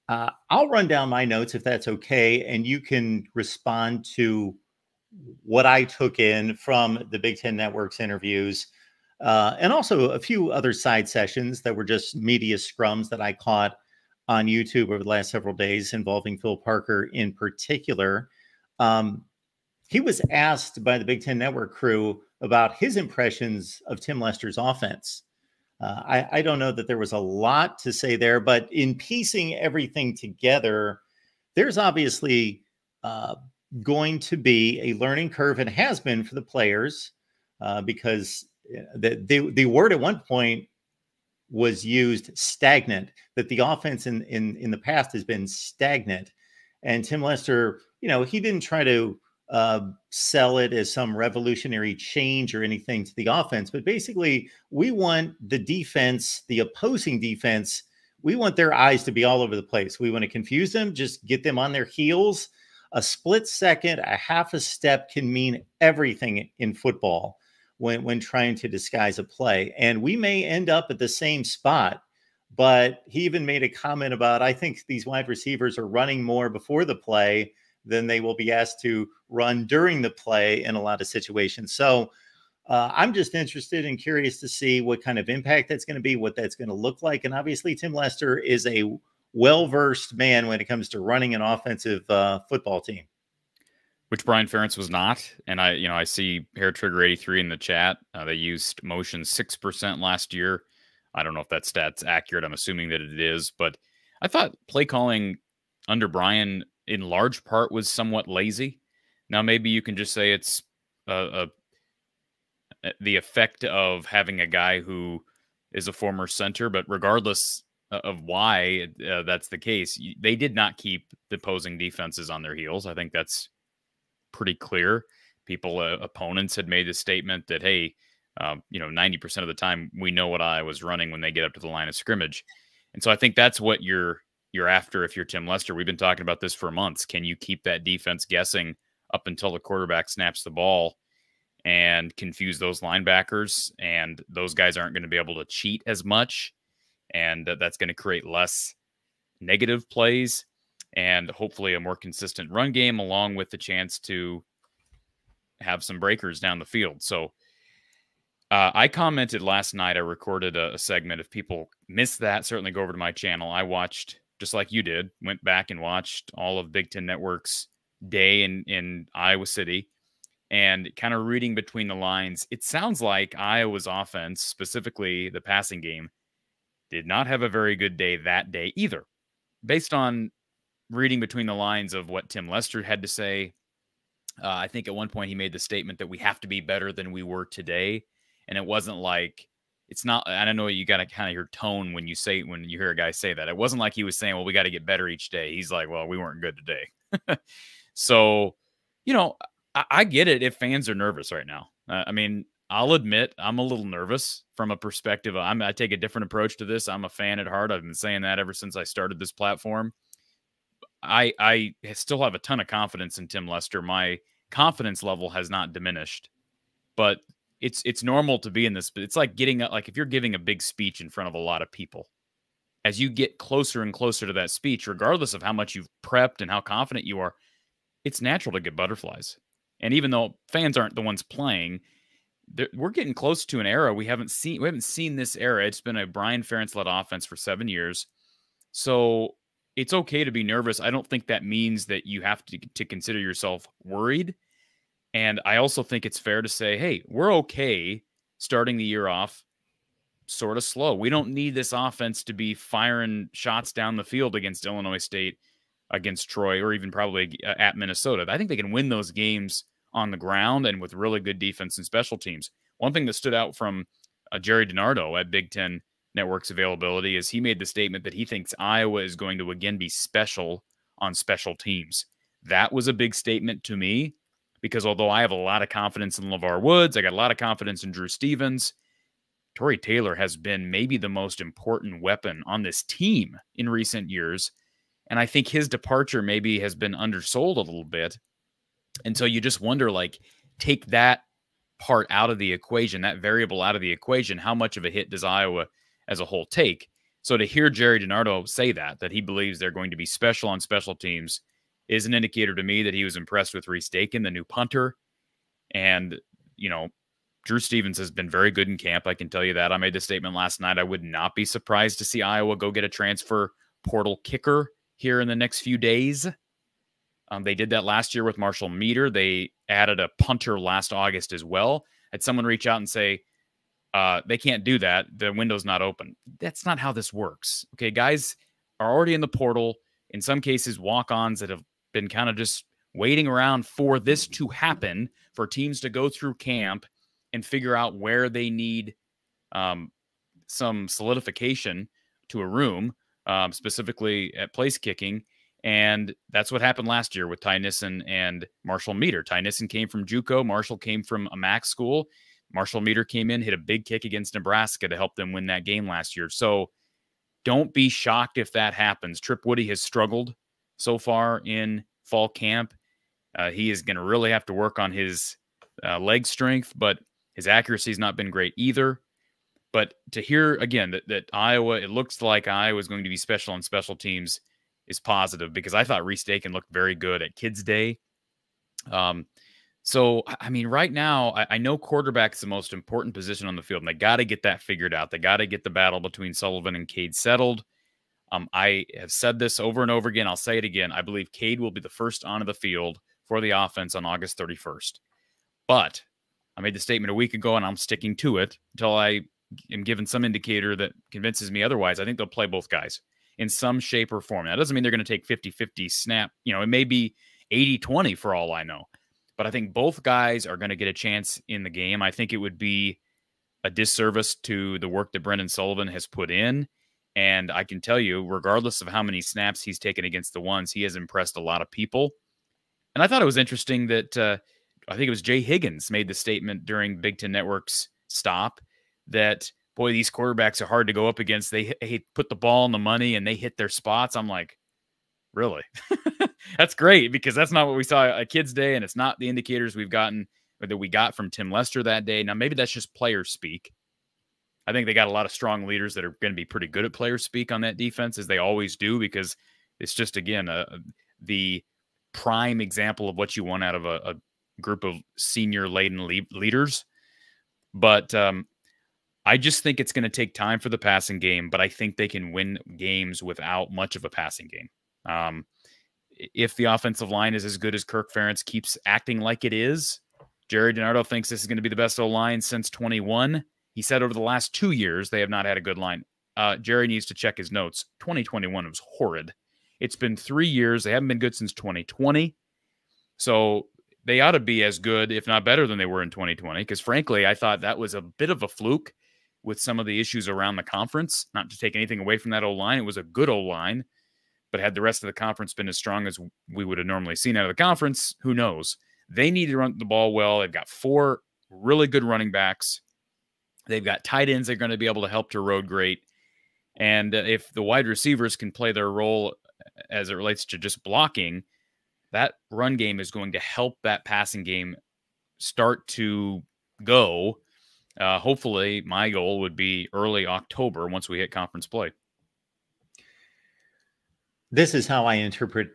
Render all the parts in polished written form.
I'll run down my notes if that's okay, and you can respond to what I took in from the Big Ten Network's interviews, and also a few other side sessions that were just media scrums that I caught on YouTube over the last several days involving Phil Parker in particular. Um, he was asked by the Big Ten Network crew about his impressions of Tim Lester's offense. I don't know that there was a lot to say there, but in piecing everything together, there's obviously uh, going to be a learning curve and has been for the players because the word at one point was used stagnant, that the offense in the past has been stagnant. And Tim Lester, he didn't try to sell it as some revolutionary change or anything to the offense, but basically, we want the defense, the opposing defense, we want their eyes to be all over the place. We want to confuse them, just get them on their heels. A split second, a half a step can mean everything in football when trying to disguise a play. And we may end up at the same spot, but he even made a comment about, I think these wide receivers are running more before the play than they will be asked to run during the play in a lot of situations. So I'm just interested and curious to see what kind of impact that's going to be, what that's going to look like. And obviously, Tim Lester is a well-versed man when it comes to running an offensive football team. Which Brian Ferentz was not. And I see Hair Trigger 83 in the chat. They used motion 6% last year. I don't know if that stat's accurate. I'm assuming that it is, but I thought play calling under Brian in large part was somewhat lazy. Now, maybe you can just say it's the effect of having a guy who is a former center, but regardless of why that's the case, they did not keep the opposing defenses on their heels. I think that's pretty clear. Opponents had made the statement that, hey, 90% of the time we know what I was running when they get up to the line of scrimmage. And so I think that's what you're after if you're Tim Lester. We've been talking about this for months. Can you keep that defense guessing up until the quarterback snaps the ball and confuse those linebackers? And those guys aren't going to be able to cheat as much. And that's going to create less negative plays and hopefully a more consistent run game, along with the chance to have some breakers down the field. So I commented last night. I recorded a segment. If people missed that, certainly go over to my channel. I watched, just like you did, went back and watched all of Big Ten Network's day in Iowa City, and kind of reading between the lines, it sounds like Iowa's offense, specifically the passing game, did not have a very good day that day either. Based on reading between the lines of what Tim Lester had to say, I think at one point he made the statement that we have to be better than we were today. And it wasn't like, it's not, I don't know, you got to kind of hear tone when you hear a guy say that. It wasn't like he was saying, well, we got to get better each day. He's like, well, we weren't good today. So, I get it if fans are nervous right now. I mean, I'll admit I'm a little nervous from a perspective. I take a different approach to this. I'm a fan at heart. I've been saying that ever since I started this platform. I still have a ton of confidence in Tim Lester. My confidence level has not diminished, but it's normal to be in this. It's like if you're giving a big speech in front of a lot of people, as you get closer and closer to that speech, regardless of how much you've prepped and how confident you are, it's natural to get butterflies. And even though fans aren't the ones playing, we're getting close to an era we haven't seen this era. It's been a Brian Ferentz-led offense for 7 years. So it's okay to be nervous. I don't think that means that you have to consider yourself worried. And I also think it's fair to say, hey, we're okay starting the year off sort of slow. We don't need this offense to be firing shots down the field against Illinois State, against Troy, or even probably at Minnesota. I think they can win those games on the ground and with really good defense and special teams. One thing that stood out from Jerry DiNardo at Big Ten Network's availability is he made the statement that he thinks Iowa is going to again be special on special teams. That was a big statement to me, because although I have a lot of confidence in LeVar Woods, I got a lot of confidence in Drew Stevens, Torrey Taylor has been maybe the most important weapon on this team in recent years. And I think his departure maybe has been undersold a little bit. And so you just wonder, like, take that part out of the equation, that variable out of the equation, how much of a hit does Iowa as a whole take? So to hear Jerry DiNardo say that he believes they're going to be special on special teams is an indicator to me that he was impressed with Reese Dakin, the new punter. And, you know, Drew Stevens has been very good in camp. I can tell you that. I made the statement last night. I would not be surprised to see Iowa go get a transfer portal kicker here in the next few days. They did that last year with Marshall Meter. They added a punter last August as well. Had someone reach out and say, they can't do that. The window's not open. That's not how this works. Okay, guys are already in the portal. In some cases, walk-ons that have been kind of just waiting around for this to happen, for teams to go through camp and figure out where they need some solidification to a room, specifically at place kicking. And that's what happened last year with Ty Nissen and Marshall Meter. Ty Nissen came from JUCO. Marshall came from a MAC school. Marshall Meter came in, hit a big kick against Nebraska to help them win that game last year. So don't be shocked if that happens. Trip Woody has struggled so far in fall camp. He is going to really have to work on his leg strength, but his accuracy has not been great either. But to hear, again, that Iowa, it looks like Iowa is going to be special on special teams is positive, because I thought Reese Dakin looked very good at Kids Day. So, I mean, right now, I know quarterback is the most important position on the field, and they got to get that figured out. They got to get the battle between Sullivan and Cade settled. I have said this over and over again. I'll say it again. I believe Cade will be the first onto the field for the offense on August 31st. But I made the statement a week ago, and I'm sticking to it until I am given some indicator that convinces me otherwise. I think they'll play both guys in some shape or form. That doesn't mean they're going to take 50-50 snap. You know, it may be 80-20 for all I know. But I think both guys are going to get a chance in the game. I think it would be a disservice to the work that Brendan Sullivan has put in. And I can tell you, regardless of how many snaps he's taken against the ones, he has impressed a lot of people. And I thought it was interesting that I think it was Jay Higgins made the statement during Big Ten Network's stop that, boy, these quarterbacks are hard to go up against. They put the ball in the money and they hit their spots. I'm like, really? That's great, because that's not what we saw at Kids Day, and it's not the indicators we've gotten or that we got from Tim Lester that day. Now, maybe that's just player speak. I think they got a lot of strong leaders that are going to be pretty good at player speak on that defense, as they always do, because it's just, again, the prime example of what you want out of a group of senior-laden leaders. But I just think it's going to take time for the passing game, but I think they can win games without much of a passing game. If the offensive line is as good as Kirk Ferentz keeps acting like it is, Jerry DiNardo thinks this is going to be the best O-line since 21. He said over the last 2 years, they have not had a good line. Jerry needs to check his notes. 2021 was horrid. It's been 3 years. They haven't been good since 2020. So they ought to be as good, if not better, than they were in 2020. Because frankly, I thought that was a bit of a fluke with some of the issues around the conference. Not to take anything away from that O-line. It was a good O-line. But had the rest of the conference been as strong as we would have normally seen out of the conference, who knows? They need to run the ball well. They've got 4 really good running backs. They've got tight ends that are going to be able to help to road great. And if the wide receivers can play their role as it relates to just blocking, that run game is going to help that passing game start to go. Hopefully, my goal would be early October once we hit conference play. This is how I interpret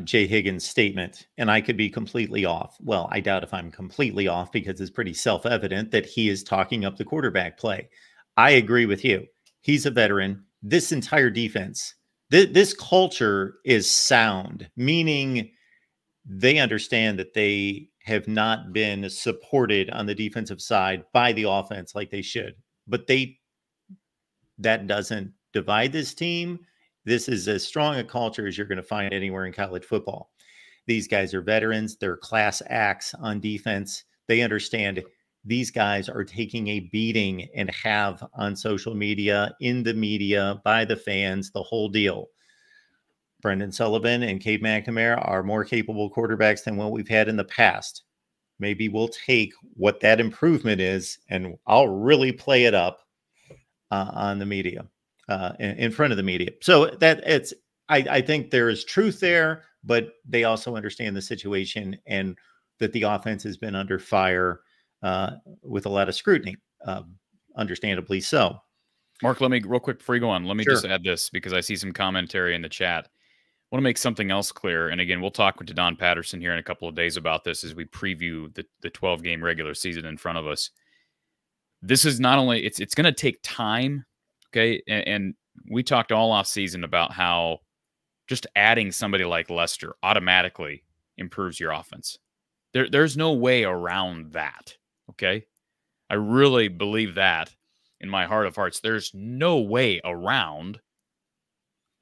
Jay Higgins' statement, and I could be completely off. Well, I doubt if I'm completely off, because it's pretty self-evident that he is talking up the quarterback play. I agree with you. He's a veteran. This entire defense, this culture is sound, meaning they understand that they have not been supported on the defensive side by the offense like they should. But that doesn't divide this team. This is as strong a culture as you're going to find anywhere in college football. These guys are veterans. They're class acts on defense. They understand these guys are taking a beating and have on social media, in the media, by the fans, the whole deal. Brendan Sullivan and Cade McNamara are more capable quarterbacks than what we've had in the past. Maybe we'll take what that improvement is, and I'll really play it up on the media. In front of the media. So I think there is truth there, but they also understand the situation and that the offense has been under fire with a lot of scrutiny, understandably so. Mark, let me real quick before you go on, let me Sure. just add this because I see some commentary in the chat. I want to make something else clear. And again, we'll talk with Don Patterson here in a couple of days about this as we preview the 12-game regular season in front of us. This is not only it's going to take time, okay? And we talked all off season about how just adding somebody like Lester automatically improves your offense. There's no way around that, okay? I really believe that in my heart of hearts. There's no way around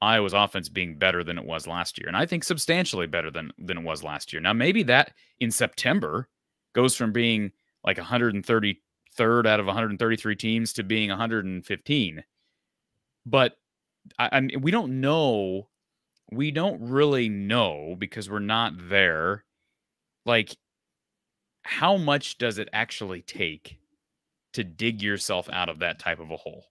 Iowa's offense being better than it was last year. And I think substantially better than it was last year. Now, maybe that in September goes from being like 133rd out of 133 teams to being 115. But I mean, we don't know. We don't really know because we're not there. Like, how much does it actually take to dig yourself out of that type of a hole?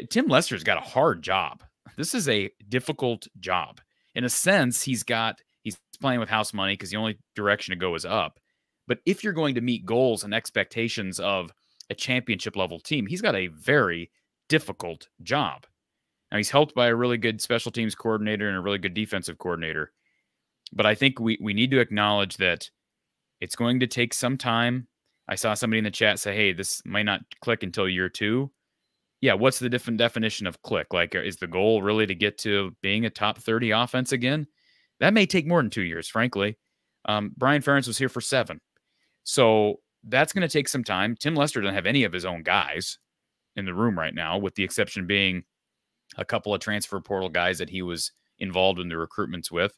Tim Lester's got a hard job. This is a difficult job. In a sense, he's playing with house money because the only direction to go is up. But if you're going to meet goals and expectations of a championship level team, he's got a very difficult job. Now, he's helped by a really good special teams coordinator and a really good defensive coordinator. But I think we need to acknowledge that it's going to take some time. I saw somebody in the chat say, hey, this might not click until year 2. Yeah, what's the different definition of click? Like, is the goal really to get to being a top 30 offense again? That may take more than 2 years, frankly. Brian Ferentz was here for 7. So that's going to take some time. Tim Lester doesn't have any of his own guys in the room right now, with the exception being a couple of transfer portal guys that he was involved in the recruitments with.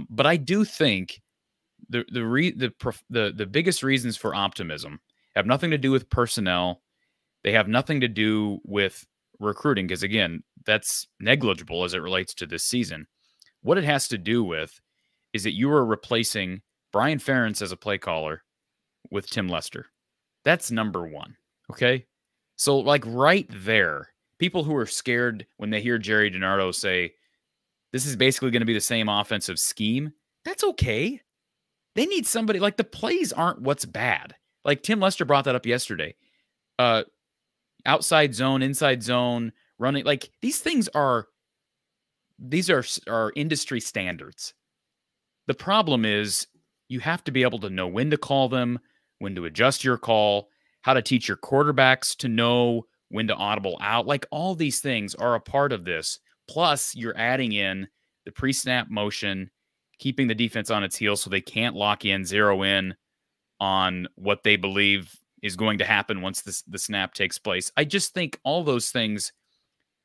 But I do think the biggest reasons for optimism have nothing to do with personnel. They have nothing to do with recruiting because, again, that's negligible as it relates to this season. What it has to do with is that you are replacing Brian Ferentz as a play caller with Tim Lester. That's number one, okay? So, like, right there, people who are scared when they hear Jerry DiNardo say, this is basically going to be the same offensive scheme, that's okay. They need somebody, like, the plays aren't what's bad. Like, Tim Lester brought that up yesterday. Outside zone, inside zone, running, like, these things are industry standards. The problem is you have to be able to know when to call them, when to adjust your call, how to teach your quarterbacks to know when to audible out. Like, all these things are a part of this. Plus, you're adding in the pre-snap motion, keeping the defense on its heels so they can't lock in, zero in on what they believe is going to happen once the snap takes place. I just think all those things,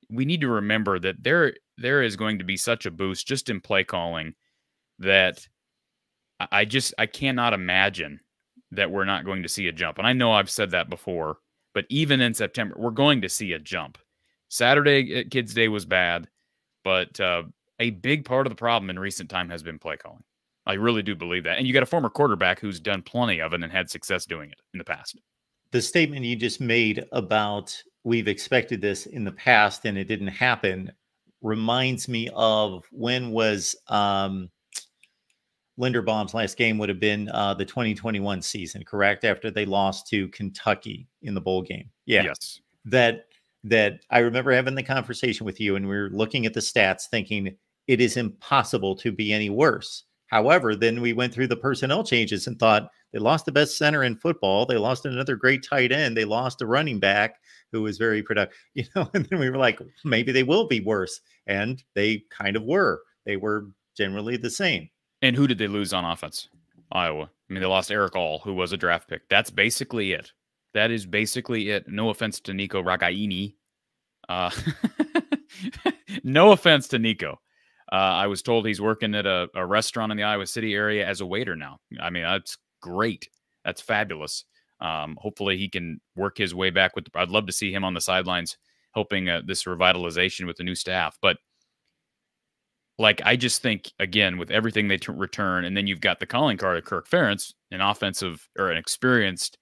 we need to remember that there is going to be such a boost just in play calling that I cannot imagine that we're not going to see a jump. And I know I've said that before, but even in September, we're going to see a jump. Saturday at Kids Day was bad, but a big part of the problem in recent time has been play calling. I really do believe that. And you got a former quarterback who's done plenty of it and had success doing it in the past. The statement you just made about we've expected this in the past and it didn't happen reminds me of when was Linderbaum's last game would have been the 2021 season, correct? After they lost to Kentucky in the bowl game. Yeah. Yes. That I remember having the conversation with you and we were looking at the stats thinking it is impossible to be any worse. However, then we went through the personnel changes and thought they lost the best center in football. They lost another great tight end. They lost a running back who was very productive, and then we were like, maybe they will be worse. And they kind of were. They were generally the same. And who did they lose on offense? Iowa. I mean, they lost Eric All, who was a draft pick. That's basically it. That is basically it. No offense to Nico Ragaini. No offense to Nico. I was told he's working at a restaurant in the Iowa City area as a waiter now. I mean, that's great. That's fabulous. Hopefully he can work his way back I'd love to see him on the sidelines helping this revitalization with the new staff. But like, I just think, again, with everything they return, and then you've got the calling card of Kirk Ferentz, an offensive or an experienced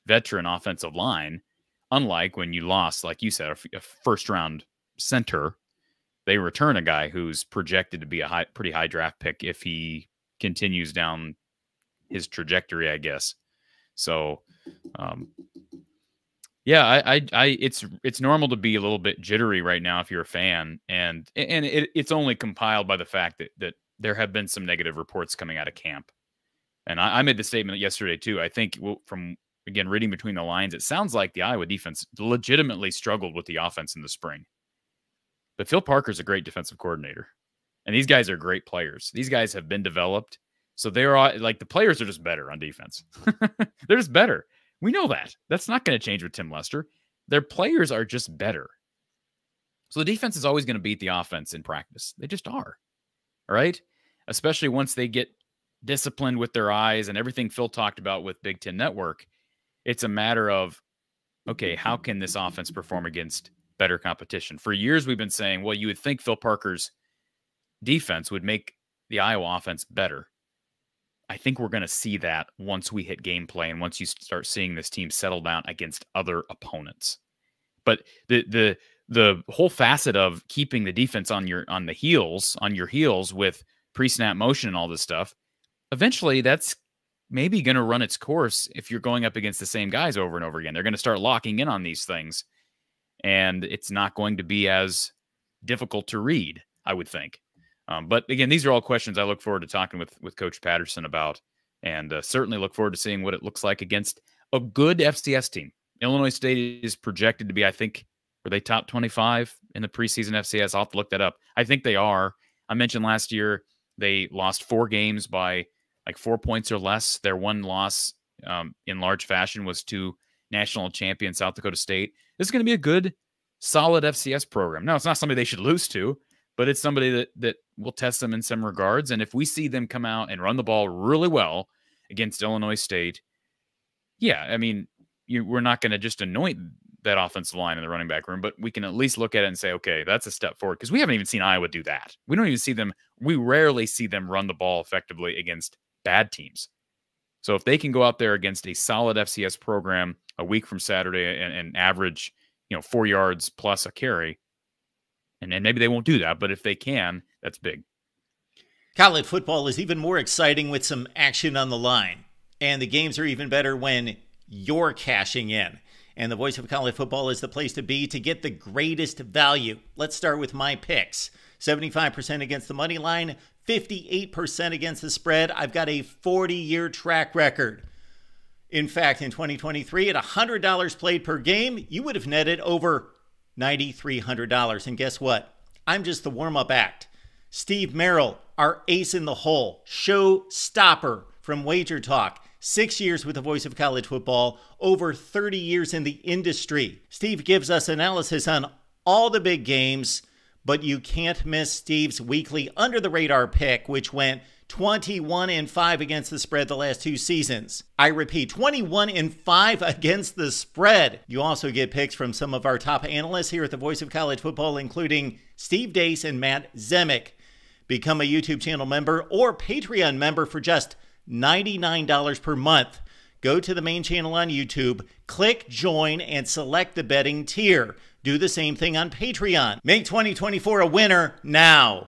veteran offensive line, unlike when you lost, like you said, a first-round center. They return a guy who's projected to be a pretty high draft pick if he continues down his trajectory, I guess. So Yeah, it's normal to be a little bit jittery right now if you're a fan, and it's only compiled by the fact that there have been some negative reports coming out of camp. And I made the statement yesterday too. I think from, again, reading between the lines, it sounds like the Iowa defense legitimately struggled with the offense in the spring. But Phil Parker's a great defensive coordinator, and these guys are great players. These guys have been developed, so they're all, like, the players are just better on defense. They're just better. We know that. That's not going to change with Tim Lester. Their players are just better. So the defense is always going to beat the offense in practice. They just are. All right? Especially once they get disciplined with their eyes and everything Phil talked about with Big Ten Network. It's a matter of, okay, how can this offense perform against better competition? For years, we've been saying, well, you would think Phil Parker's defense would make the Iowa offense better. I think we're going to see that once we hit gameplay and once you start seeing this team settle down against other opponents. But the whole facet of keeping the defense on your heels with pre-snap motion and all this stuff, eventually that's maybe going to run its course if you're going up against the same guys over and over again. They're going to start locking in on these things, and it's not going to be as difficult to read, I would think. But again, these are all questions I look forward to talking with Coach Patterson about, and certainly look forward to seeing what it looks like against a good FCS team. Illinois State is projected to be, I think, were they top 25 in the preseason FCS? I'll have to look that up. I think they are. I mentioned last year they lost 4 games by like 4 points or less. Their one loss in large fashion was to national champion South Dakota State. This is going to be a good, solid FCS program. Now, it's not somebody they should lose to, but it's somebody that will test them in some regards. And if we see them come out and run the ball really well against Illinois State, yeah, I mean, we're not going to just anoint that offensive line in the running back room, but we can at least look at it and say, okay, that's a step forward, because we haven't even seen Iowa do that. We don't even see them. We rarely see them run the ball effectively against bad teams. So if they can go out there against a solid FCS program a week from Saturday and average, 4 yards plus a carry, and maybe they won't do that, but if they can, that's big. College football is even more exciting with some action on the line. And the games are even better when you're cashing in. And the Voice of College Football is the place to be to get the greatest value. Let's start with my picks. 75% against the money line, 58% against the spread. I've got a 40-year track record. In fact, in 2023, at $100 played per game, you would have netted over $9,300. And guess what? I'm just the warm-up act. Steve Merrill, our ace in the hole, showstopper from Wager Talk. 6 years with the Voice of College Football, over 30 years in the industry. Steve gives us analysis on all the big games, but you can't miss Steve's weekly under-the-radar pick, which went 21-5 against the spread the last 2 seasons. I repeat, 21-5 against the spread. You also get picks from some of our top analysts here at the Voice of College Football, including Steve Dace and Matt Zemek. Become a YouTube channel member or Patreon member for just $99 per month. Go to the main channel on YouTube, click join, and select the betting tier. Do the same thing on Patreon. Make 2024 a winner now.